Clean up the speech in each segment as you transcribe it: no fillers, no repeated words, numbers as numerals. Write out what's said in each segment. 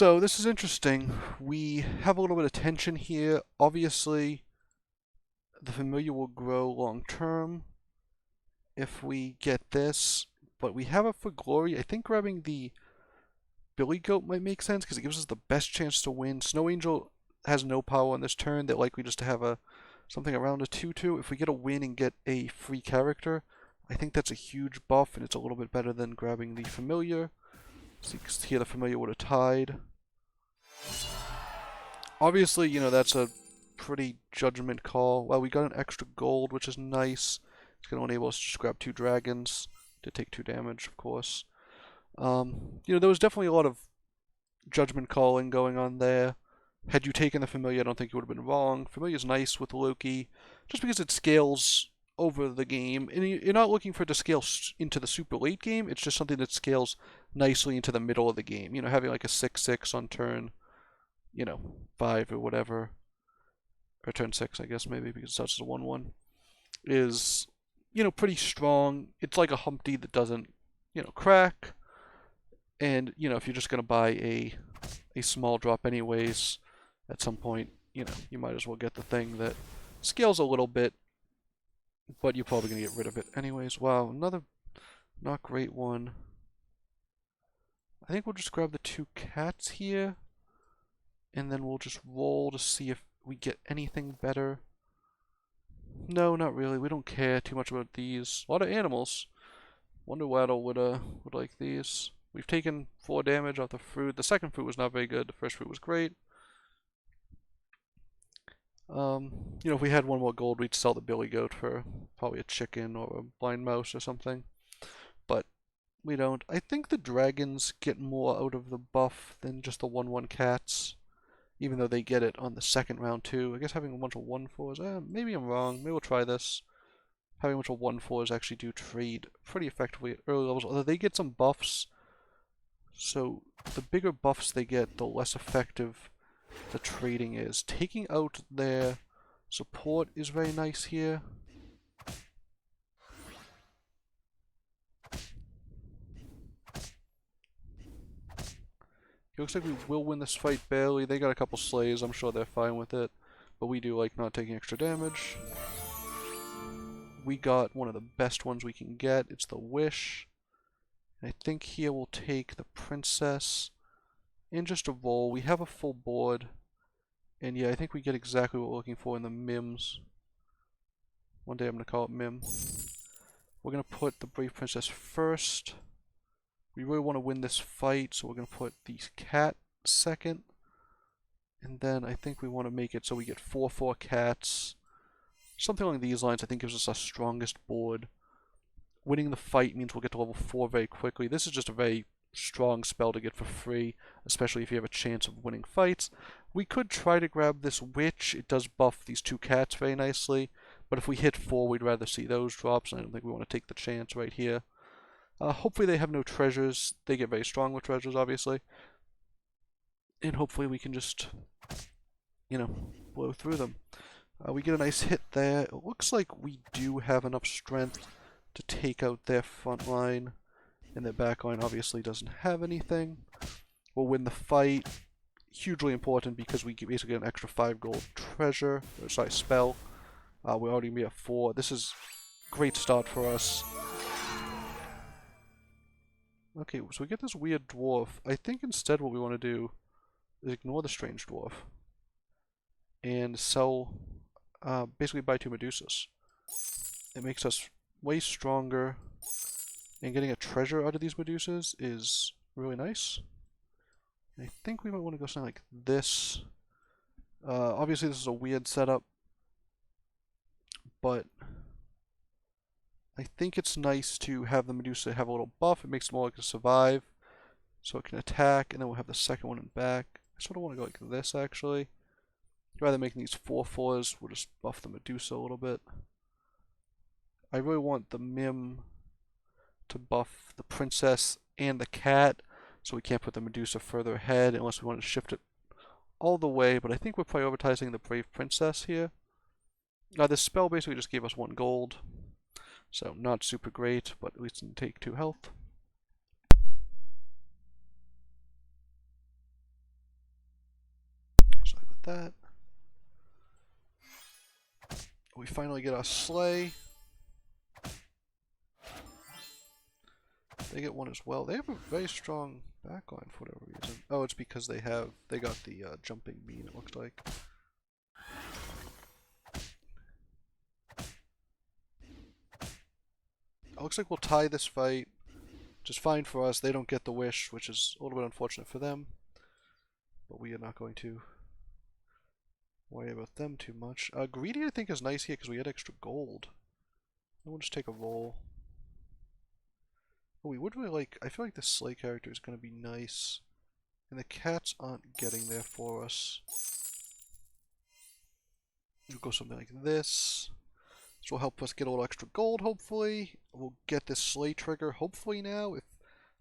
So this is interesting. We have a little bit of tension here. Obviously, the familiar will grow long term if we get this, but we have it for glory. I think grabbing the Billy Goat might make sense because it gives us the best chance to win. Snow Angel has no power on this turn. They're likely just to have a something around a 2/2. If we get a win and get a free character, I think that's a huge buff, and it's a little bit better than grabbing the familiar. So you can see here the familiar would have tied. Obviously, that's a pretty judgment call. Well, we got an extra gold, which is nice. It's going to enable us to just grab 2 dragons to take 2 damage, of course. There was definitely a lot of judgment calling going on there. Had you taken the familiar, I don't think you would have been wrong. Familiar's nice with Loki, just because it scales over the game. And you're not looking for it to scale into the super late game. It's just something that scales nicely into the middle of the game. Having like a 6/6 on turn 5 or whatever, or turn 6, I guess, maybe, because it starts as a 1/1, is, pretty strong. It's like a Humpty that doesn't, crack. And, if you're just going to buy a small drop anyways, at some point, you might as well get the thing that scales a little bit, but you're probably going to get rid of it anyways. Wow, another not great one. I think we'll just grab the 2 cats here, and then we'll just roll to see if we get anything better. No, not really. We don't care too much about these. A lot of animals. Wonder Waddle would like these. We've taken 4 damage off the fruit. The second fruit was not very good. The first fruit was great. If we had 1 more gold, we'd sell the Billy Goat for probably a chicken or a blind mouse or something. But we don't. I think the dragons get more out of the buff than just the 1/1 cats, even though they get it on the second round too. I guess having a bunch of 1/4s, maybe I'm wrong. Maybe we'll try this. Having a bunch of 1/4s actually do trade pretty effectively at early levels, although they get some buffs. So the bigger buffs they get, the less effective the trading is. Taking out their support is very nice here. It looks like we will win this fight barely. They got a couple slays, I'm sure they're fine with it. But we do like not taking extra damage. We got one of the best ones we can get. It's the Wish. And I think here we'll take the Princess and just a roll. We have a full board. And yeah, I think we get exactly what we're looking for in the Mims. One day I'm going to call it Mim. We're going to put the Brave Princess first. We really want to win this fight, so we're going to put the cat second. And then I think we want to make it so we get 4/4 cats. Something along these lines I think gives us our strongest board. Winning the fight means we'll get to level 4 very quickly. This is just a very strong spell to get for free, especially if you have a chance of winning fights. We could try to grab this Witch. It does buff these 2 cats very nicely, but if we hit 4, we'd rather see those drops, and I don't think we want to take the chance right here. Hopefully they have no treasures. They get very strong with treasures, obviously. And hopefully we can just, blow through them. We get a nice hit there. It looks like we do have enough strength to take out their front line. And their back line obviously doesn't have anything. We'll win the fight. Hugely important because we basically get an extra 5 gold treasure. Or, sorry, spell. We're already be at 4. This is a great start for us. Okay, so we get this weird dwarf. I think instead what we want to do is ignore the strange dwarf. And sell, basically buy 2 Medusas. It makes us way stronger. And getting a treasure out of these Medusas is really nice. And I think we might want to go something like this. Obviously this is a weird setup, but I think it's nice to have the Medusa have a little buff. It makes it more like to survive, so it can attack, and then we'll have the second one in back. I sort of want to go like this, actually. Rather than making these 4/4s, we'll just buff the Medusa a little bit. I really want the Mim to buff the Princess and the cat, so we can't put the Medusa further ahead unless we want to shift it all the way, but I think we're prioritizing the Brave Princess here. This spell basically just gave us 1 gold, so not super great, but at least it can take 2 health. that. We finally get our Slay. They get one as well. They have a very strong backline for whatever reason. Oh, it's because they got the jumping bean, it looks like. It looks like we'll tie this fight. Which is fine for us. They don't get the wish, which is a little bit unfortunate for them. But we are not going to worry about them too much. Greedy, I think, is nice here because we get extra gold. We'll just take a roll. Oh, we would really like... I feel like the Slay character is going to be nice. And the cats aren't getting there for us. We'll go something like this. This will help us get a little extra gold, hopefully. We'll get this Slay trigger, hopefully now, if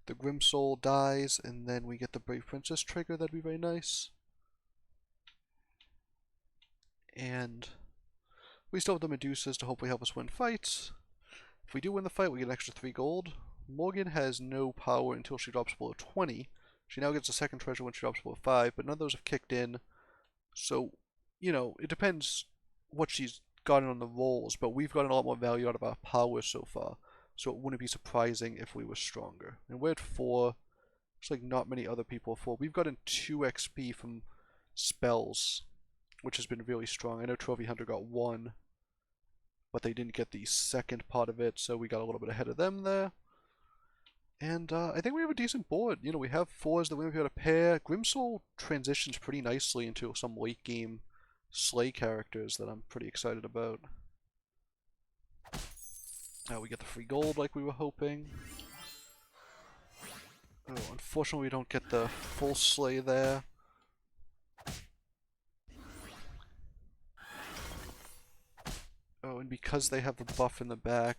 the Grim Soul dies, and then we get the Brave Princess trigger, that'd be very nice. And we still have the Medusas to hopefully help us win fights. If we do win the fight, we get an extra 3 gold. Morgan has no power until she drops below 20. She now gets a second treasure when she drops below 5, but none of those have kicked in. So, you know, it depends what she's gotten on the rolls, but we've gotten a lot more value out of our power so far. So it wouldn't be surprising if we were stronger. And we're at 4. Looks like not many other people are 4. We've gotten 2 XP from spells, which has been really strong. I know Trophy Hunter got 1, but they didn't get the second part of it, so we got a little bit ahead of them there. And I think we have a decent board. You know, we have 4s that we have got a pair. Grimsoul transitions pretty nicely into some late game Slay characters that I'm pretty excited about. Now we get the free gold like we were hoping. Oh, unfortunately we don't get the full Slay there. Oh, and because they have the buff in the back,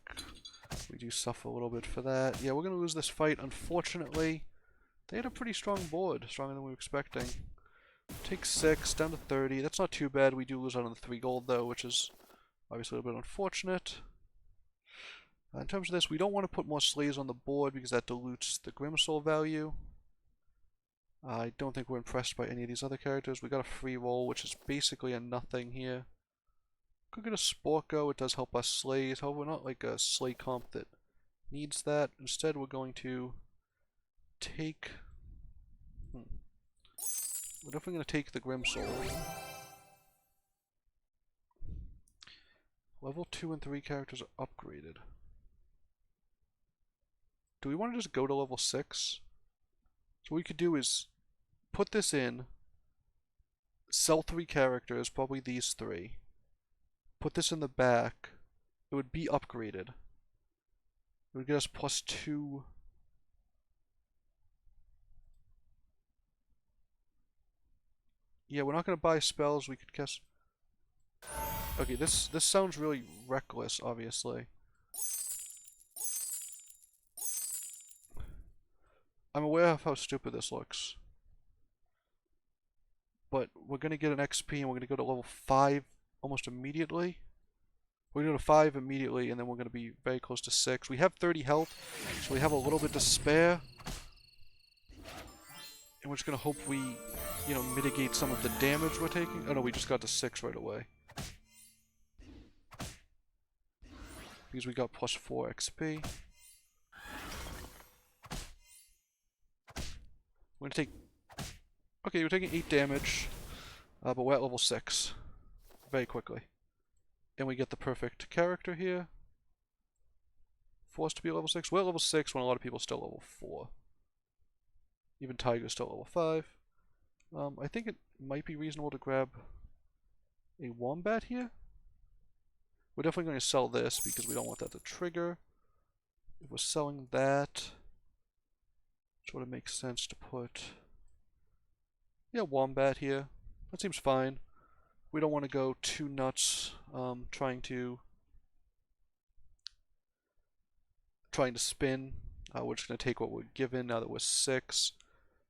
we do suffer a little bit for that. Yeah, we're going to lose this fight, unfortunately. They had a pretty strong board, stronger than we were expecting. Take 6, down to 30. That's not too bad. We do lose out on the 3 gold, though, which is obviously a little bit unfortunate. In terms of this, we don't want to put more Slays on the board because that dilutes the Grimsoul value. I don't think we're impressed by any of these other characters. We got a free roll, which is basically a nothing here. Could get a Sporko, it does help us Slays. However, we're not like a Slay comp that needs that. Instead, we're going to take... We're definitely going to take the Grimsoul. Level 2 and 3 characters are upgraded. Do we want to just go to level 6? So what we could do is put this in, sell 3 characters, probably these 3. Put this in the back. It would be upgraded. It would get us plus 2. Yeah, we're not going to buy spells. We could guess. Okay, this sounds really reckless, obviously. I'm aware of how stupid this looks. But we're going to get an XP and we're going to go to level 5 almost immediately. We're going to go to 5 immediately and then we're going to be very close to 6. We have 30 health, so we have a little bit to spare. And we're just going to hope we, you know, mitigate some of the damage we're taking. Oh no, we just got to 6 right away. Because we got plus 4 XP. We're going to take... Okay, we're taking 8 damage, but we're at level 6. Very quickly. And we get the perfect character here. For us to be level 6. We're at level 6 when a lot of people are still level 4. Even Tiger's still level 5. I think it might be reasonable to grab a Wombat here. We're definitely going to sell this because we don't want that to trigger. If we're selling that, sort of makes sense to put... Yeah, Wombat here. That seems fine. We don't want to go too nuts trying to spin. We're just going to take what we're given now that we're 6.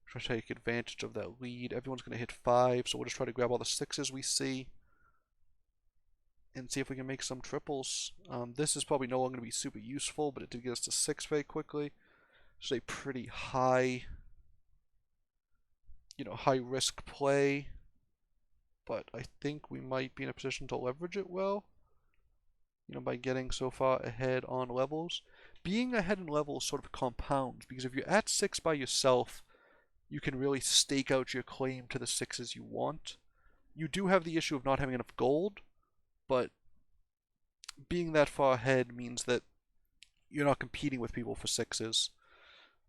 Try to take advantage of that lead. Everyone's going to hit 5, so we'll just try to grab all the 6s we see and see if we can make some triples. This is probably no longer going to be super useful, but it did get us to 6 very quickly. It's a pretty high, high risk play. but I think we might be in a position to leverage it well, you know, by getting so far ahead on levels. Being ahead in levels sort of compounds, because if you're at 6 by yourself, you can really stake out your claim to the 6s you want. You do have the issue of not having enough gold, but being that far ahead means that you're not competing with people for 6s,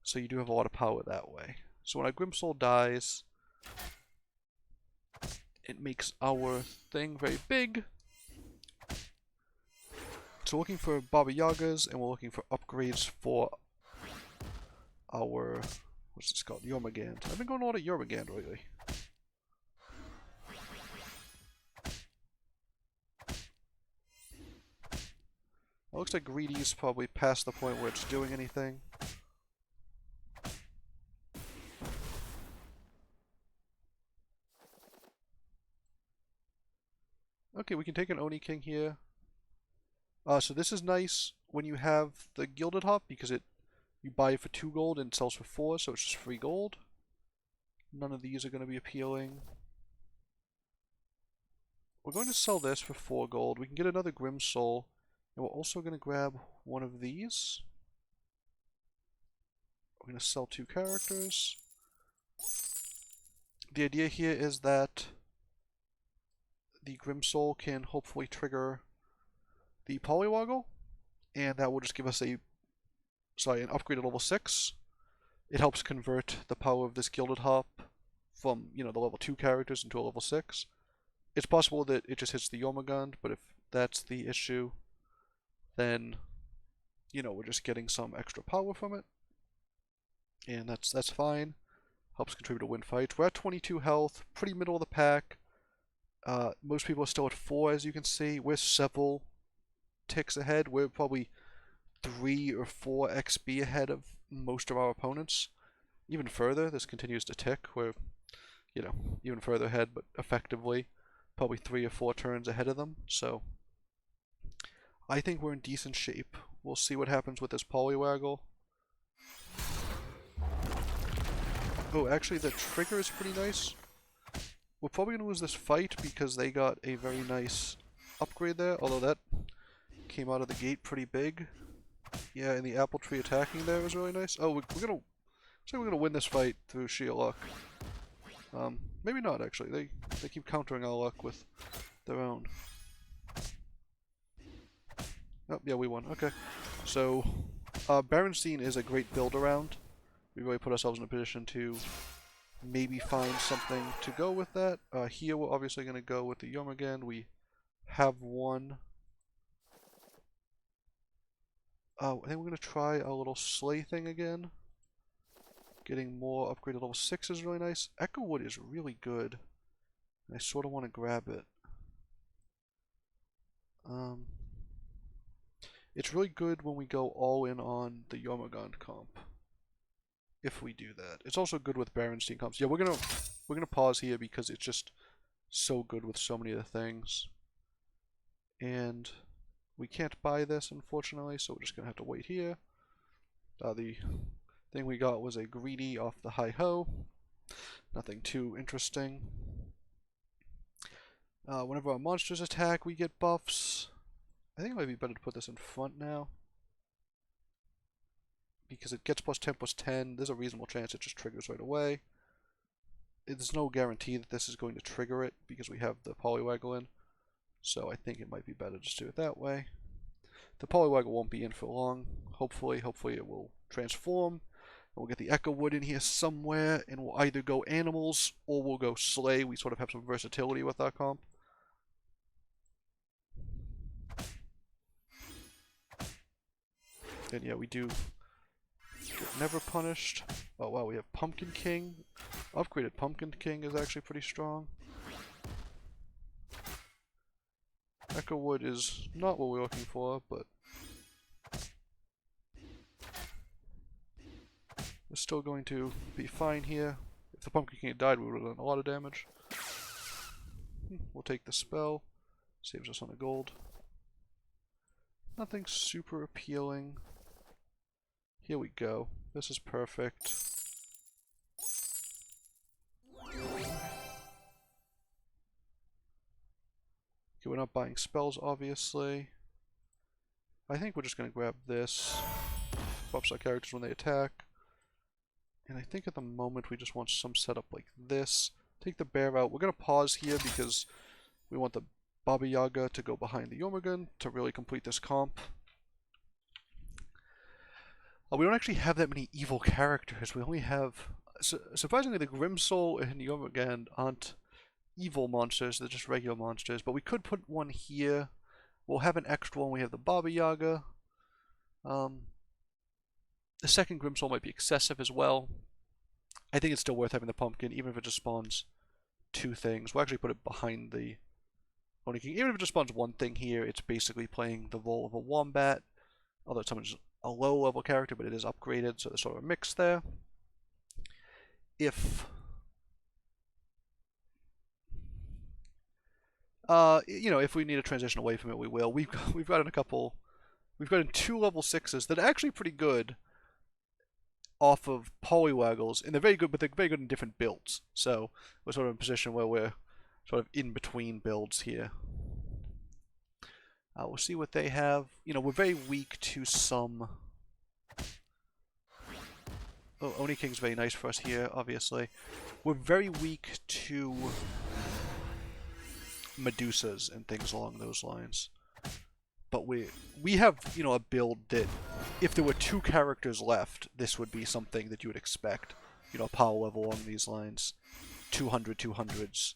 so you do have a lot of power that way. So when our Grimsoul dies, it makes our thing very big. So we're looking for Baba Yagas, and we're looking for upgrades for our, what's this called, Jormungand. I've been going a lot of Jormungand lately. It looks like Greedy's probably past the point where it's doing anything. Okay, we can take an Oni King here. So this is nice when you have the Gilded Hop, because you buy it for 2 gold and it sells for 4, so it's just free gold. None of these are going to be appealing. We're going to sell this for 4 gold. We can get another Grim Soul, and we're also going to grab one of these. We're going to sell 2 characters. The idea here is that the Grim Soul can hopefully trigger the Polywoggle, and that will just give us an upgrade at level 6. It helps convert the power of this Gilded Hop from, you know, the level 2 characters into a level 6. It's possible that it just hits the Jormungand, but if that's the issue, then, you know, we're just getting some extra power from it. And that's fine. Helps contribute to win fights. We're at 22 health, pretty middle of the pack. Most people are still at 4, as you can see. We're several ticks ahead. We're probably 3 or 4 XP ahead of most of our opponents. Even further, this continues to tick. We're, you know, even further ahead, but effectively probably 3 or 4 turns ahead of them. So I think we're in decent shape. We'll see what happens with this Polywaggle. Oh, actually the trigger is pretty nice. We're probably going to lose this fight because they got a very nice upgrade there, although that came out of the gate pretty big. Yeah, and the apple tree attacking there was really nice. Oh, we're gonna win this fight through sheer luck. Maybe not actually. They keep countering our luck with their own. Oh, yeah, we won. Okay. So, Berenstein is a great build around. We really put ourselves in a position to maybe find something to go with that. Here we're obviously going to go with the Jormungand. We have one. I think we're going to try a little Slay thing again. Getting more upgraded level 6 is really nice. Echo Wood is really good. I sort of want to grab it. It's really good when we go all in on the Jormungand comp. If we do that. It's also good with Berenstein comps. Yeah, we're gonna pause here because it's just so good with so many of the things. And we can't buy this, unfortunately, so we're just gonna have to wait here. The thing we got was a Greedy off the Hi-Ho. Nothing too interesting. Whenever our monsters attack, we get buffs. I think it might be better to put this in front now, because it gets +10 +10. There's a reasonable chance it just triggers right away. There's no guarantee that this is going to trigger it because we have the Polywaggle in. So I think it might be better to just do it that way. The Polywaggle won't be in for long. Hopefully it will transform. And we'll get the Echo Wood in here somewhere, and we'll either go animals or we'll go Slay. We sort of have some versatility with our comp. And yeah, we do get Never Punished. Oh wow, we have Pumpkin King. Upgraded Pumpkin King is actually pretty strong. Echo Wood is not what we're looking for, but we're still going to be fine here. If the Pumpkin King had died, we would have done a lot of damage. We'll take the spell. Saves us on a gold. Nothing super appealing. Here we go. This is perfect. we're not buying spells, obviously. I think we're just going to grab this. Buffs our characters when they attack. And I think at the moment we just want some setup like this. Take the bear out. We're going to pause here because we want the Baba Yaga to go behind the Jormungand to really complete this comp. We don't actually have that many evil characters. We only have... surprisingly, the Grimsoul and Jormungand aren't evil monsters. They're just regular monsters. But we could put one here. We'll have an extra one. We have the Baba Yaga. The second Grimsoul might be excessive as well. I think it's still worth having the pumpkin, even if it just spawns 2 things. We'll actually put it behind the Oni King. Even if it just spawns 1 thing here, it's basically playing the role of a wombat. Although it's a low-level character, but it is upgraded, so there's sort of a mix there. If... if we need to transition away from it, we will. We've gotten a couple... We've gotten 2 level 6s that are actually pretty good off of Polywaggles, and they're very good, but they're very good in different builds. So we're sort of in a position where we're sort of in between builds here. We'll see what they have. We're very weak to some... Oh, Oni King's very nice for us here, obviously. We're very weak to Medusas and things along those lines. But we have, a build that, if there were 2 characters left, this would be something that you would expect. A power level along these lines. 200s.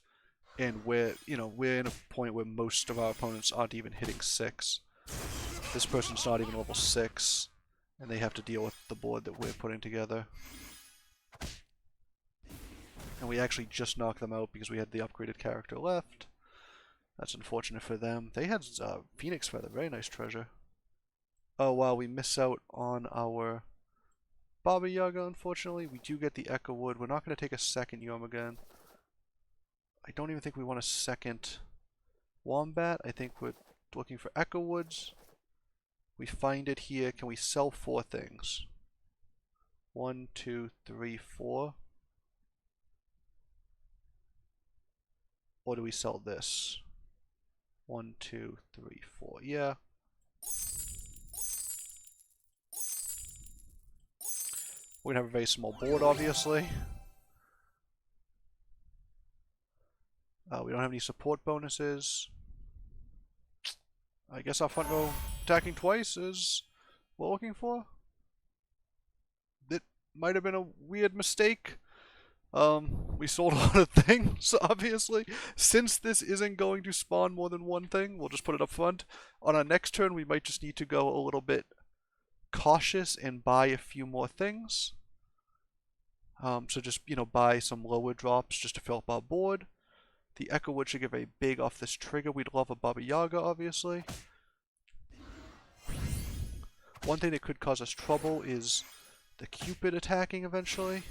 And we're in a point where most of our opponents aren't even hitting 6. This person's not even level 6. And they have to deal with the board that we're putting together. And we actually just knocked them out because we had the upgraded character left. That's unfortunate for them. They had Phoenix Feather, very nice treasure. Oh wow, we miss out on our Baba Yaga, unfortunately. We do get the Echo Wood. We're not going to take a second Jormungand. I don't even think we want a second Wombat. I think we're looking for Echo Woods. We find it here. Can we sell 4 things? 1, 2, 3, 4. Or do we sell this? 1, 2, 3, 4. Yeah. We're gonna have a very small board, obviously. We don't have any support bonuses. I guess our front row attacking twice is what we're looking for. That might have been a weird mistake. We sold a lot of things, obviously. Since this isn't going to spawn more than 1 thing, we'll just put it up front. On our next turn, we might just need to go a little bit cautious and buy a few more things. So just, buy some lower drops just to fill up our board. The Echo Wood should get very big off this trigger. We'd love a Baba Yaga, obviously. One thing that could cause us trouble is the Cupid attacking eventually.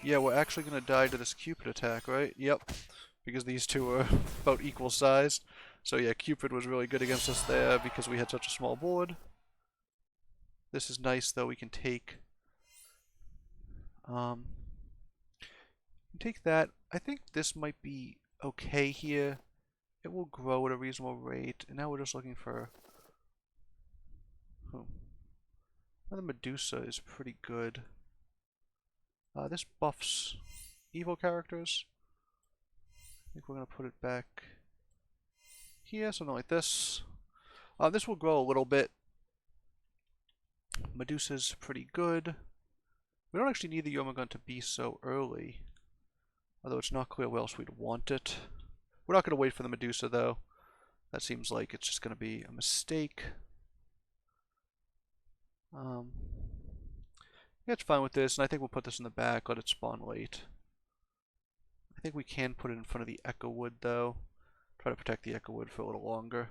Yeah, we're actually going to die to this Cupid attack, right? Yep. Because these 2 are about equal sized. So yeah, Cupid was really good against us there because we had such a small board. This is nice though, we can take... take that. I think this might be okay here. It will grow at a reasonable rate. And now we're just looking for... The Medusa is pretty good. This buffs evil characters. I think we're going to put it back here, something like this. This will grow a little bit. Medusa's pretty good. We don't actually need the Jormungand to be so early. Although it's not clear where else we'd want it. We're not going to wait for the Medusa, though. That seems like it's just going to be a mistake. Yeah, it's fine with this, and I think we'll put this in the back, let it spawn late. I think we can put it in front of the Echo Wood, though. Try to protect the Echo Wood for a little longer.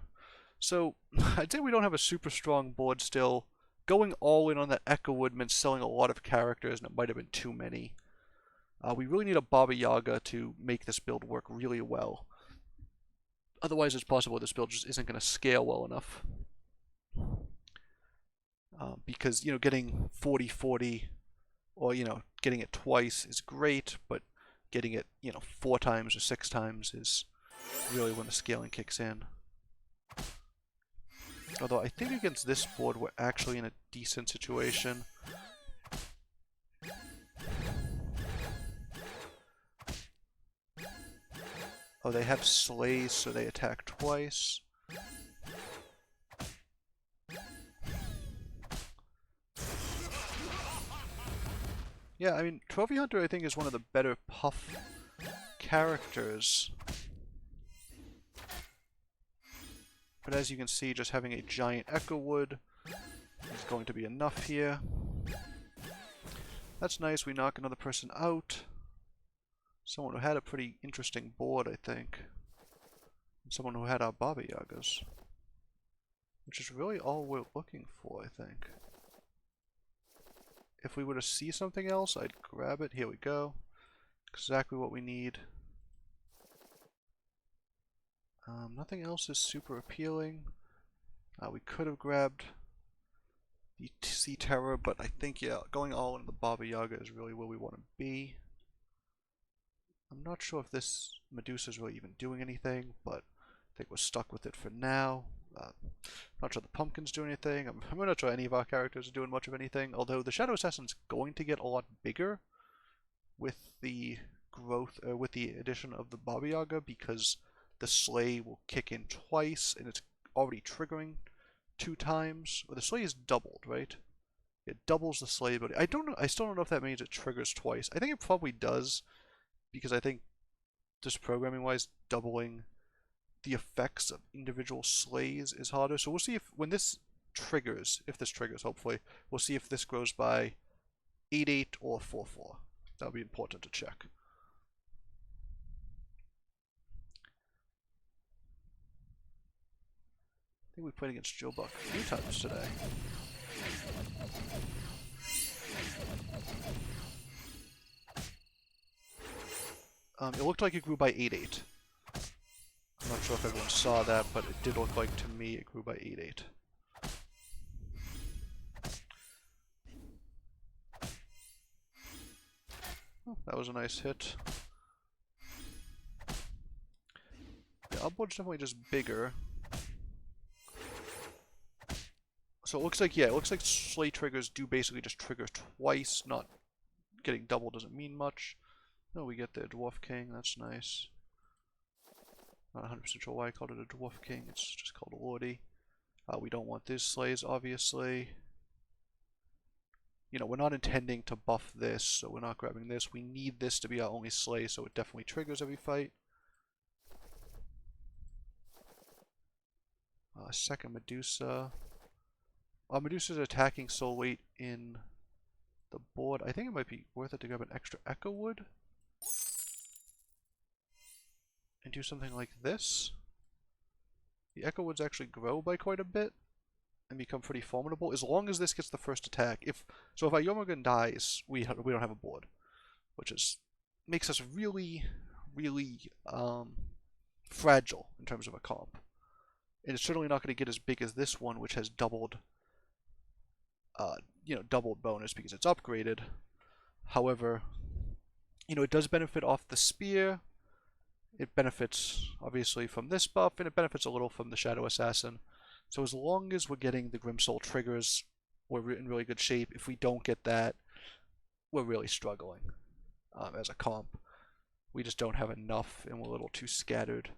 So, I'd say we don't have a super strong board still. Going all in on that Echo Wood meant selling a lot of characters, and it might have been too many. We really need a Baba Yaga to make this build work really well. Otherwise, it's possible this build just isn't going to scale well enough. Because, getting 40-40 or, getting it twice is great, but getting it, 4 times or 6 times is really when the scaling kicks in. Although I think against this board we're actually in a decent situation. Oh, they have slays, so they attack twice. Yeah, I mean, Trophy Hunter I think is one of the better Puff characters. But as you can see, just having a giant Echo Wood is going to be enough here. That's nice, we knock another person out. Someone who had a pretty interesting board, I think. And someone who had our Baba Yagas. Which is really all we're looking for, I think. If we were to see something else, I'd grab it. Here we go. Exactly what we need. Nothing else is super appealing. We could have grabbed the Sea Terror, but I think, yeah, going all in the Baba Yaga is really where we want to be. I'm not sure if this Medusa is really even doing anything, but I think we're stuck with it for now. Not sure the pumpkins do anything. I'm not sure any of our characters are doing much of anything, although the Shadow Assassin's going to get a lot bigger with the growth, with the addition of the Baba Yaga, because the Slay will kick in twice, and it's already triggering 2 times. Or the Slay is doubled, right? It doubles the Slay ability. I don't know. I still don't know if that means it triggers twice. I think it probably does, because I think just programming-wise, doubling the effects of individual slays is harder. So we'll see if when this triggers, hopefully, we'll see if this grows by 8-8 or 4-4. That'll be important to check. I think we played against Joe Buck a few times today. It looked like it grew by 8-8. I'm not sure if everyone saw that, but it did look like to me it grew by 8-8. Oh, that was a nice hit. Yeah, our board's definitely just bigger. So it looks like, yeah, it looks like Slay triggers do basically just trigger twice, not getting double doesn't mean much. No, we get the Dwarf King, that's nice. Not 100% sure why I called it a Dwarf King, it's just called a Lordy. We don't want these Slays, obviously. We're not intending to buff this, so we're not grabbing this. We need this to be our only Slay, so it definitely triggers every fight. Second Medusa. Medusa's attacking so late in the board. I think it might be worth it to grab an extra Echo Wood. And do something like this. The Echo Woods actually grow by quite a bit and become pretty formidable, as long as this gets the first attack. So if our Jormungand dies, we don't have a board, which makes us really, really fragile in terms of a comp. And it's certainly not going to get as big as this one, which has doubled, doubled bonus because it's upgraded. However, it does benefit off the spear. It benefits, obviously, from this buff, and it benefits a little from the Shadow Assassin. So as long as we're getting the Grimsoul triggers, we're in really good shape. If we don't get that, we're really struggling as a comp. We just don't have enough, and we're a little too scattered.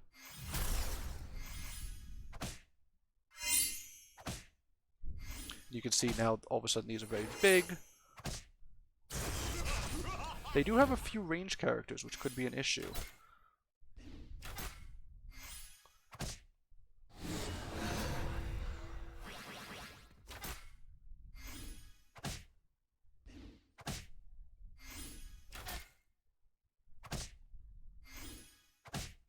You can see now, all of a sudden, these are very big. They do have a few range characters, which could be an issue.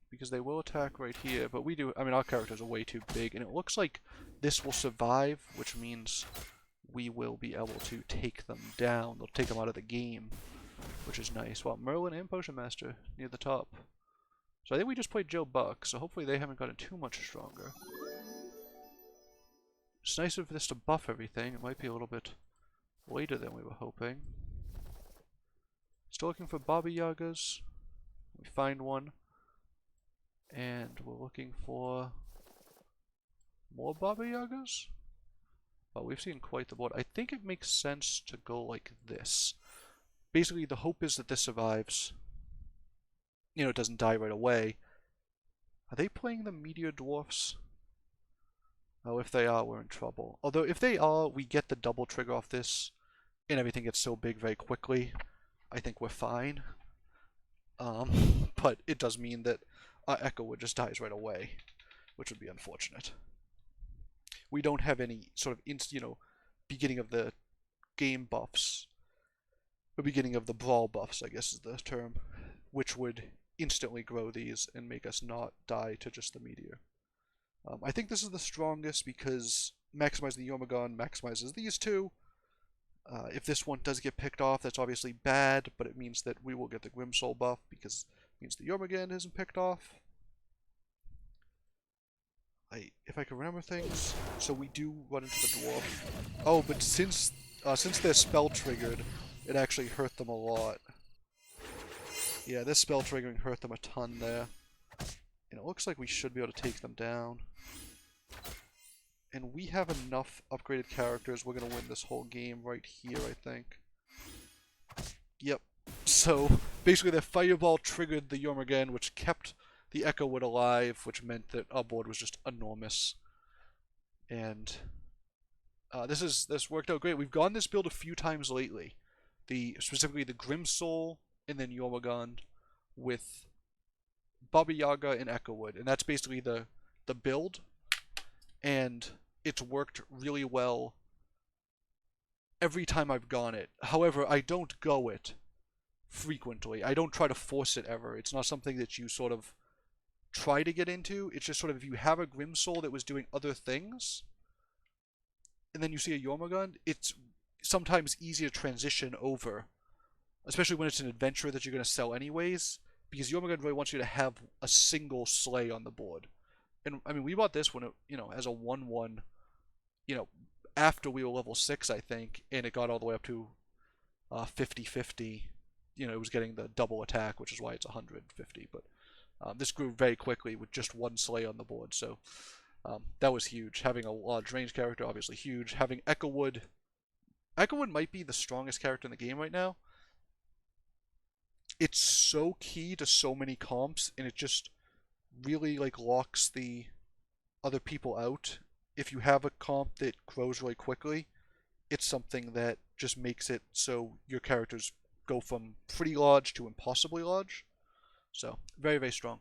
Because they will attack right here, but our characters are way too big, and it looks like this will survive, which means we will be able to take them down. They'll take them out of the game, which is nice. Well, Merlin and Potion Master near the top. So I think we just played Joe Buck, so hopefully they haven't gotten too much stronger. It's nice of this to buff everything. It might be a little bit later than we were hoping. Still looking for Baba Yagas. We find one. And we're looking for more Baba Yagas? Well, we've seen quite the board. I think it makes sense to go like this. Basically, the hope is that this survives. You know, it doesn't die right away. Are they playing the Meteor Dwarfs? Oh, if they are, we're in trouble. Although, if they are, we get the double trigger off this, and everything gets so big very quickly. I think we're fine. But it does mean that our Echo Wood just dies right away, which would be unfortunate. We don't have any sort of, beginning of the game buffs, or beginning of the brawl buffs, I guess is the term, which would instantly grow these and make us not die to just the meteor. I think this is the strongest because maximizing the Jormungand maximizes these two. If this one does get picked off, that's obviously bad, but it means that we will get the Grimsoul buff because it means the Jormungand isn't picked off. If I can remember things, so we do run into the dwarf. Oh, but since they're spell triggered, it actually hurt them a lot. Yeah, this spell triggering hurt them a ton there. And it looks like we should be able to take them down. And we have enough upgraded characters, we're going to win this whole game right here, I think. Yep. So, basically their Fireball triggered the Jormungand, which kept the Echo Wood alive, which meant that our board was just enormous. And this worked out great. We've gone this build a few times lately. Specifically the Grimsoul and then Jormungand with Baba Yaga and Echo Wood. And that's basically the build. And it's worked really well every time I've gone it. However, I don't go it frequently. I don't try to force it ever. It's not something that you sort of try to get into. It's just sort of if you have a Grimsoul that was doing other things, and then you see a Jormungand, it's sometimes easy to transition over, especially when it's an adventure that you're going to sell anyways, because Jormungand really wants you to have a single slay on the board. And I mean, we bought this one, as a 1/1, after we were level 6, I think, and it got all the way up to 50/50. It was getting the double attack, which is why it's 150. But this grew very quickly with just one slay on the board, so that was huge. Having a large range character, obviously huge. Having Echo Wood might be the strongest character in the game right now. It's so key to so many comps, and it just really locks the other people out. If you have a comp that grows really quickly, it's something that just makes it so your characters go from pretty large to impossibly large. So very, very strong.